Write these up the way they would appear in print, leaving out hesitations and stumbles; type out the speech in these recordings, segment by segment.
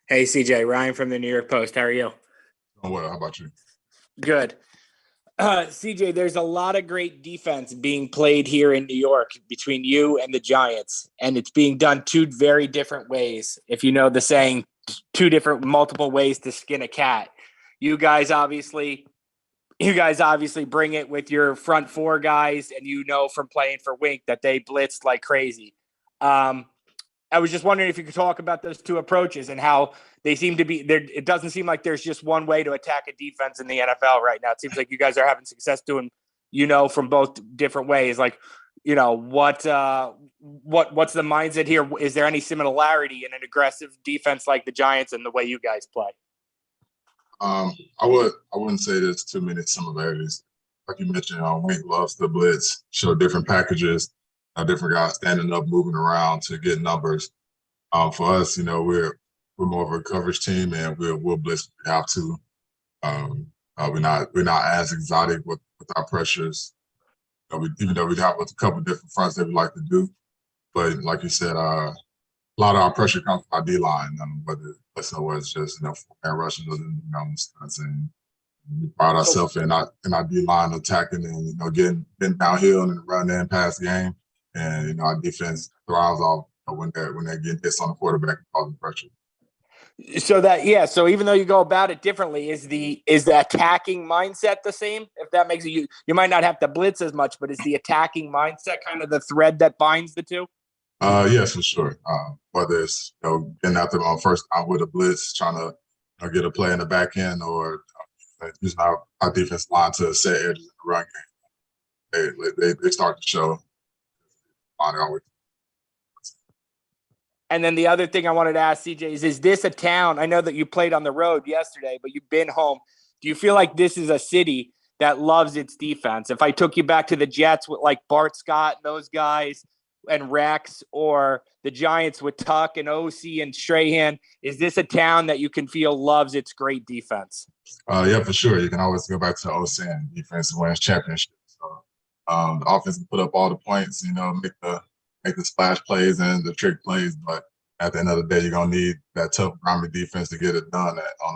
Hey, CJ, Ryan from the New York Post. How are you? Oh, well, how about you? Good. CJ, there's a lot of great defense being played here in New York between you and the Giants, and it's being done two very different ways. If you know the saying, two different, multiple ways to skin a cat. You guys obviously, you guys obviously bring it with your front four guys, and you know from playing for Wink that they blitzed like crazy. Um, I was just wondering if you could talk about those two approaches and how they seem to be there. It doesn't seem like there's just one way to attack a defense in the NFL right now. It seems like you guys are having success doing, from both different ways. Like, what's the mindset here? Is there any similarity in an aggressive defense like the Giants and the way you guys play? I wouldn't say there's too many similarities. Like you mentioned, Wink loves the blitz, show different packages, different guys standing up, moving around to get numbers. For us, we're more of a coverage team, and we'll blitz if we have to. We're not as exotic with our pressures. Even though we have a couple of different fronts that we like to do, but like you said, a lot of our pressure comes from our D line, whether it's just and rushing or stunts, and we pride So ourselves in our D line attacking and getting downhill and run and pass game, and our defense thrives off when they're getting hits on the quarterback and causing pressure. So even though you go about it differently, is the attacking mindset the same? If that makes it, you might not have to blitz as much, but is the attacking mindset kind of the thread that binds the two? Yes, for sure. Whether it's getting out there on first down with a blitz, trying to get a play in the back end, or using our defense line to set edges in the run game, they start to show. And then the other thing I wanted to ask CJ is this a town? I know that you played on the road yesterday, but you've been home. Do you feel like this is a city that loves its defense? If I took you back to the Jets with like Bart Scott and those guys and Rex, or the Giants with Tuck and OC and Strahan, is this a town that you can feel loves its great defense? Yeah, for sure. You can always go back to the OC defense and wins championships. So, the offense can put up all the points, make the splash plays and the trick plays, but at the end of the day, you're gonna need that tough, grimy defense to get it done on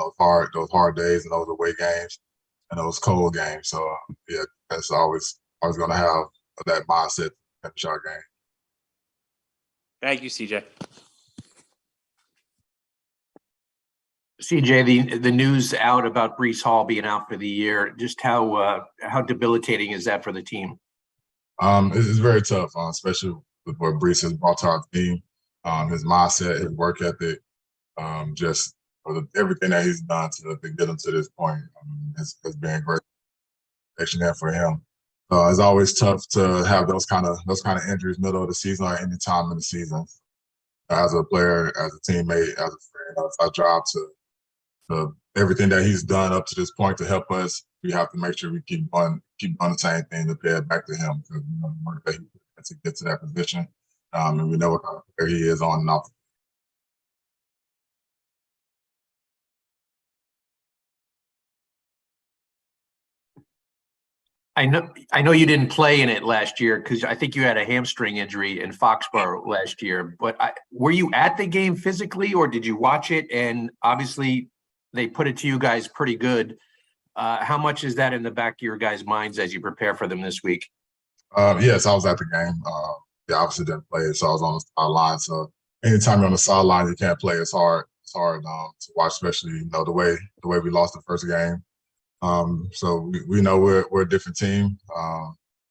those hard days and those away games and those cold games. So yeah, that's always gonna have that mindset at the shot game. Thank you, CJ. CJ, the news out about Brees Hall being out for the year, just how debilitating is that for the team? It's very tough, especially with what Brees has brought to our team. His mindset, his work ethic, just everything that he's done to get him to this point has been great action there for him. It's always tough to have those kind of injuries middle of the season or any time in the season. As a player, as a teammate, as a friend, it's our job to everything that he's done up to this point to help us. We have to make sure we keep doing the same thing to pay it back to him, because the work that he put in to get to that position, and we know what kind of player he is on and off. I know you didn't play in it last year because I think you had a hamstring injury in Foxborough last year. But were you at the game physically, or did you watch it? And obviously, they put it to you guys pretty good. How much is that in the back of your guys' minds as you prepare for them this week? Yes, I was at the game. Yeah, obviously didn't play, so I was on the sideline. So anytime you're on the sideline, you can't play. It's hard. It's hard to watch, especially the way we lost the first game. So we know we're a different team.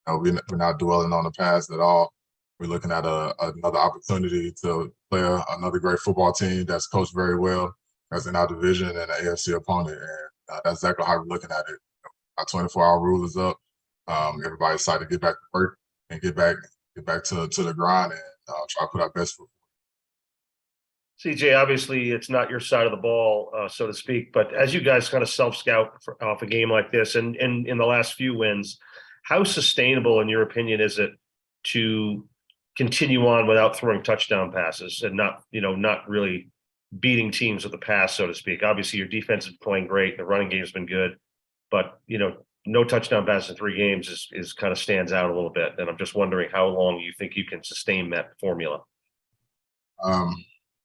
We're not dwelling on the past at all. We're looking at another opportunity to play another great football team that's coached very well, that's in our division and an AFC opponent, and that's exactly how we're looking at it. Our 24-hour rule is up. Everybody's excited to get back to work and get back to the grind and try to put our best foot. CJ, obviously it's not your side of the ball, so to speak, but as you guys kind of self-scout off a game like this and in the last few wins, how sustainable, in your opinion, is it to continue on without throwing touchdown passes and not really beating teams with the pass, so to speak? Obviously your defense is playing great. The running game's been good, but no touchdown pass in 3 games is kind of stands out a little bit. And I'm just wondering how long you think you can sustain that formula.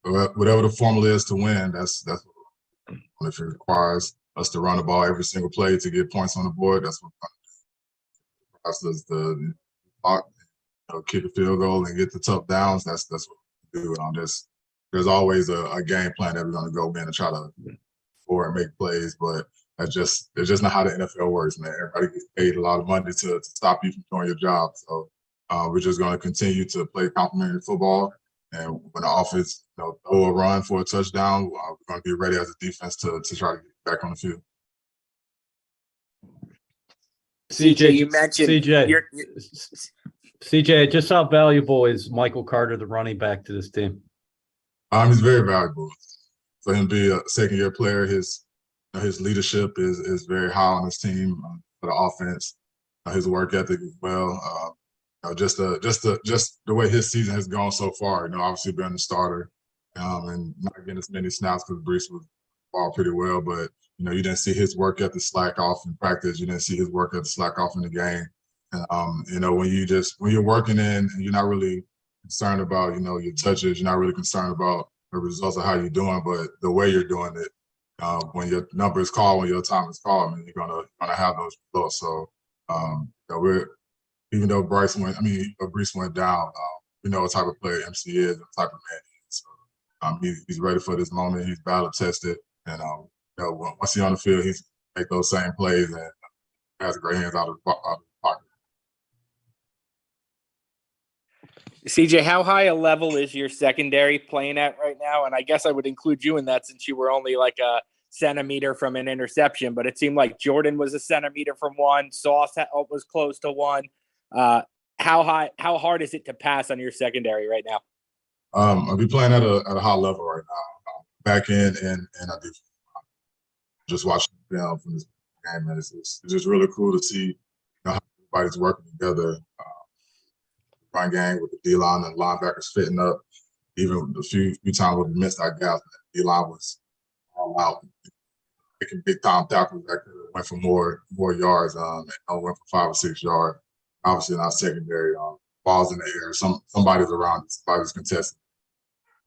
whatever the formula is to win, that's what if it requires us to run the ball every single play to get points on the board, that's what us the block, kick a field goal and get the tough downs. That's what we do. There's always a game plan that we're going to go in and try to score and make plays, but that's just not how the NFL works, man. Everybody gets paid a lot of money to stop you from doing your job. So we're just going to continue to play complimentary football. And when the offense, throw a run for a touchdown, we're going to be ready as a defense to try to get back on the field. CJ, you mentioned CJ, just how valuable is Michael Carter, the running back, to this team? He's very valuable. For him to be a second-year player, his leadership is very high on his team for the offense. His work ethic as well. Just the way his season has gone so far. Obviously being the starter and not getting as many snaps because Brees was ball pretty well, but you didn't see his work ethic slack off in practice. You didn't see his work ethic slack off in the game. And, when you're working in, and you're not really concerned about your touches, you're not really concerned about the results of how you're doing, but the way you're doing it. When your number is called, when your time is called, you're gonna have those results. So even though Brees went down, we know what type of player MC is, what type of man he is. So he's ready for this moment. He's battle tested, and once he's on the field, he's make those same plays and has great hands out of the pocket. CJ, how high a level is your secondary playing at right now? And I guess I would include you in that since you were only like a centimeter from an interception, but it seemed like Jordan was a centimeter from one. Sauce was close to one. How hard is it to pass on your secondary right now? I'll be playing at a high level right now. Back end and I do just watching film from this game, man. It's just really cool to see how everybody's working together. Run game with the D-line and linebackers fitting up. Even the few times when we missed our gaps, the D-line was all out, making big time tackles that could have went for more yards, and went for 5 or 6 yards. Obviously, in our secondary, balls in the air, somebody's around, somebody's contesting.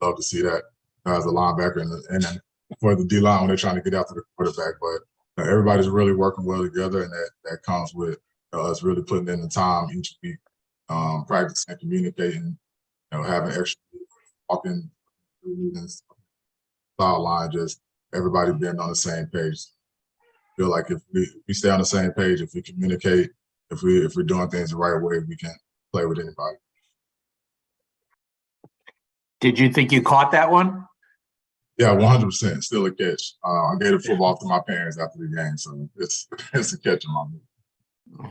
Love to see that as a linebacker, and then for the D-line when they're trying to get out to the quarterback. But everybody's really working well together, and that comes with us really putting in the time each week. Practicing, communicating, having extra walking through and sideline, just everybody being on the same page. I feel like if we stay on the same page, if we communicate, if we're doing things the right way, we can play with anybody. Did you think you caught that one? Yeah, 100%. Still a catch. I gave the football to my parents after the game, so it's a catch in my move.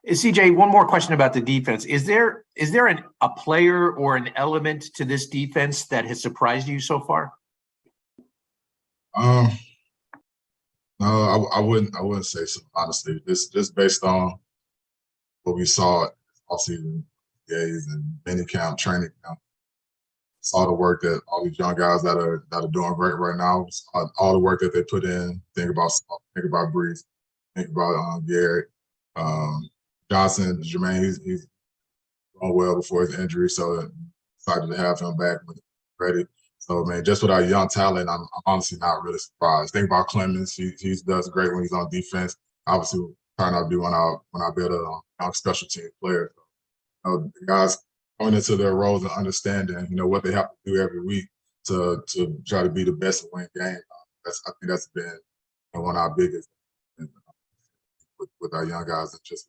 CJ, one more question about the defense. Is there a player or an element to this defense that has surprised you so far? No, I wouldn't say so, honestly. Just based on what we saw all season days and mini camp, training camp. Saw the work that all these young guys that are doing great right now, all the work that they put in. Think about Brees, think about Garrett. Johnson, Jermaine, he's doing well before his injury, so excited to have him back when he's ready. So, man, just with our young talent, I'm honestly not really surprised. Think about Clemens; he does great when he's on defense. Obviously, trying to be one of our better special team players. The guys coming into their roles and understanding, what they have to do every week to try to be the best and win games. I think that's been one of our biggest with our young guys and just